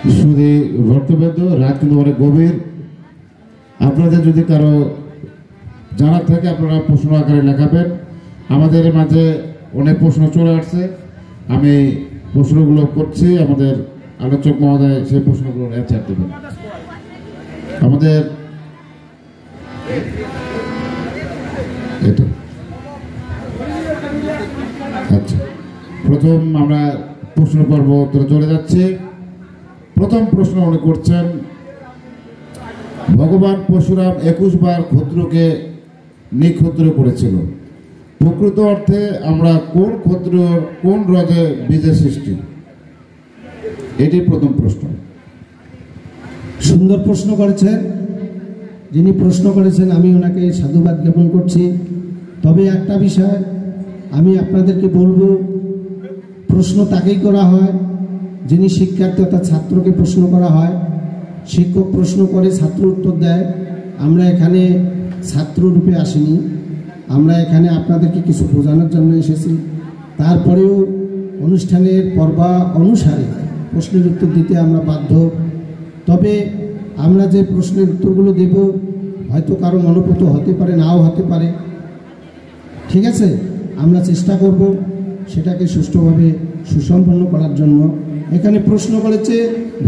শুধু ভর্তব্য রাত কিন্তু অনেক গভীর। আপনাদের যদি কারো জানার থাকে আপনারা প্রশ্ন আকারে লেখাবেন। আমাদের মাঝে অনেক প্রশ্ন চলে আসছে, আমি প্রশ্নগুলো করছি, আমাদের আলোচক মহোদয় সেই প্রশ্নগুলোর অ্যান্সার দেবেন। আমাদের এটা আচ্ছা, প্রথম আমরা প্রশ্ন পর্ব উত্তরে চলে যাচ্ছি। প্রথম প্রশ্ন উনি করছেন, ভগবান পরশুরাম 21 বার ক্ষত্রকে নিক্ষত্র করেছিল, প্রকৃত অর্থে আমরা কোন ক্ষত্র কোন রজে বীজের সৃষ্টি? এটি প্রথম প্রশ্ন। সুন্দর প্রশ্ন করেছেন যিনি প্রশ্ন করেছেন, আমি ওনাকে সাধুবাদ জ্ঞাপন করছি। তবে একটা বিষয় আমি আপনাদেরকে বলবো, প্রশ্ন তাকেই করা হয় যিনি শিক্ষার্থী অর্থাৎ ছাত্রকে প্রশ্ন করা হয়। শিক্ষক প্রশ্ন করে, ছাত্র উত্তর দেয়। আমরা এখানে ছাত্ররূপে আসিনি, আমরা এখানে আপনাদেরকে কিছু বোঝানোর জন্য এসেছি। তারপরেও অনুষ্ঠানের পর্বা অনুসারে প্রশ্নের উত্তর দিতে আমরা বাধ্য। তবে আমরা যে প্রশ্নের উত্তরগুলো দেব হয়তো কারো মনোপুত হতে পারে, নাও হতে পারে, ঠিক আছে? আমরা চেষ্টা করব সেটাকে সুষ্ঠুভাবে সুসম্পন্ন করার জন্য। এখানে প্রশ্ন করেছে,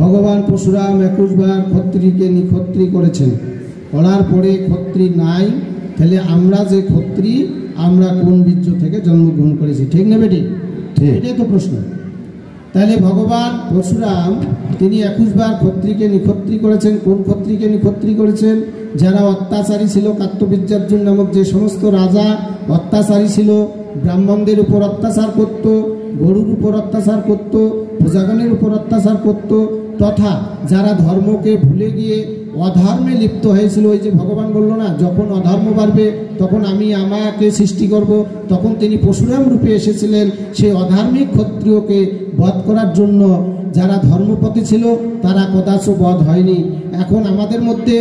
ভগবান পরশুরাম 21 বার ক্ষত্রিকে নিক্ষত্রি করেছেন, করার পরে ক্ষত্রি নাই, তাহলে আমরা যে ক্ষত্রি আমরা কোন বীর্য থেকে জন্মগ্রহণ করেছি? ঠিক না বেটি? এটাই তো প্রশ্ন। তাহলে ভগবান পরশুরাম তিনি 21 বার ক্ষত্রিকে নিক্ষত্রি করেছেন। কোন ক্ষত্রিকে নিক্ষত্রি করেছেন? যারা অত্যাচারী ছিল, কার্তবীর্যার্জুন নামক যে সমস্ত রাজা অত্যাচারী ছিল, ব্রাহ্মণদের উপর অত্যাচার করত, গরুর উপর অত্যাচার করত, প্রজাগণের উপর অত্যাচার করত, তথা যারা ধর্মকে ভুলে গিয়ে অধর্মে লিপ্ত হয়েছিল। ওই যে ভগবান বলল না, যখন অধর্ম বাড়বে তখন আমি আমাকে সৃষ্টি করব, তখন তিনি পরশুরাম রূপে এসেছিলেন সেই অধার্মিক ক্ষত্রিয়কে বধ করার জন্য। যারা ধর্মপথে ছিল তারা কদাচ বধ হয়নি। এখন আমাদের মধ্যে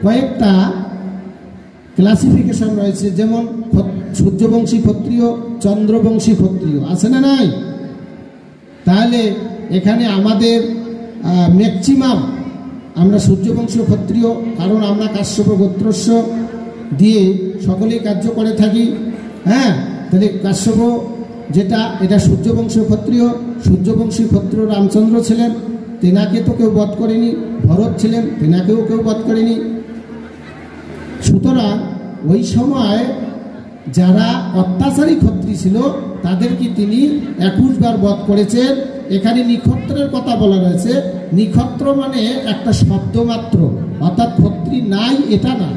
কয়েকটা ক্লাসিফিকেশন রয়েছে, যেমন সূর্যবংশী ক্ষত্রিয়, চন্দ্রবংশী ক্ষত্রিয়, আছে না নাই? তাহলে এখানে আমাদের ম্যাক্সিমাম আমরা সূর্যবংশীয় ক্ষত্রিয়, কারণ আমরা কাশ্যপ গোত্রস্য দিয়ে সকলেই কার্য করে থাকি। হ্যাঁ, তাহলে কাশ্যপ যেটা, এটা সূর্যবংশীয় ক্ষত্রিয়। সূর্যবংশী ক্ষত্রিয় রামচন্দ্র ছিলেন, তেনাকে তো কেউ বধ করেনি। ভরত ছিলেন, তেনাকেও কেউ বধ করেনি। সুতরাং ওই সময় যারা অত্যাচারী ক্ষত্রিয় ছিল তাদেরকে তিনি 21 বার বধ করেছেন। এখানে নিক্ষত্রের কথা বলা রয়েছে। নিক্ষত্র মানে একটা শব্দ মাত্র, অর্থাৎ ক্ষত্রি নাই এটা না।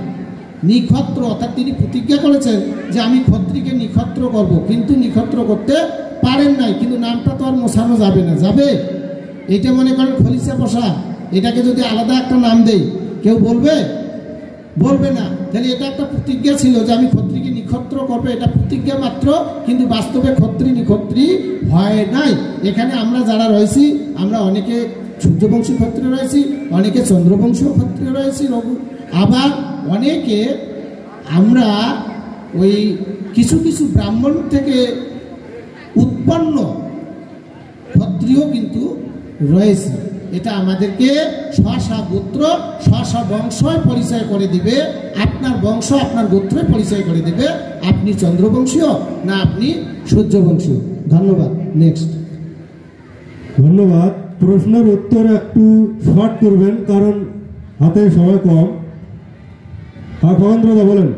নিক্ষত্র অর্থাৎ তিনি প্রতিজ্ঞা করেছেন যে আমি ক্ষত্রিকে নিক্ষত্র করব, কিন্তু নিক্ষত্র করতে পারেন নাই। কিন্তু নামটা তো আর মোছানো যাবে না, যাবে? এটা মনে করেন খলিসা পোষা, এটাকে যদি আলাদা একটা নাম দেই কেউ বলবে? বলবে না। তাহলে এটা একটা প্রতিজ্ঞা ছিল যে আমি ক্ষত্রিকে নিক্ষত্র করবো, এটা প্রতিজ্ঞা মাত্র, কিন্তু বাস্তবে ক্ষত্রি নিক্ষত্রি হয় নাই। এখানে আমরা যারা রয়েছি, আমরা অনেকে সূর্যবংশী ক্ষত্রিয় রয়েছি, অনেকে চন্দ্রবংশীয় ক্ষত্রিয় রয়েছি, আবার অনেকে আমরা ওই কিছু কিছু ব্রাহ্মণ থেকে উৎপন্ন ক্ষত্রিয় কিন্তু রয়েছে। এটা আমাদেরকে স্ব গোত্র স্ব বংশ পরিচয় করে দিবে। আপনার বংশ আপনার গোত্রে পরিচয় করে দিবে আপনি চন্দ্রবংশীয় না আপনি সূর্যবংশীয়। ধন্যবাদ। নেক্সট। ধন্যবাদ। প্রশ্নের উত্তর একটু শর্ট করবেন, কারণ হাতে সময় কম। খগেন্দ্র দা বলেন।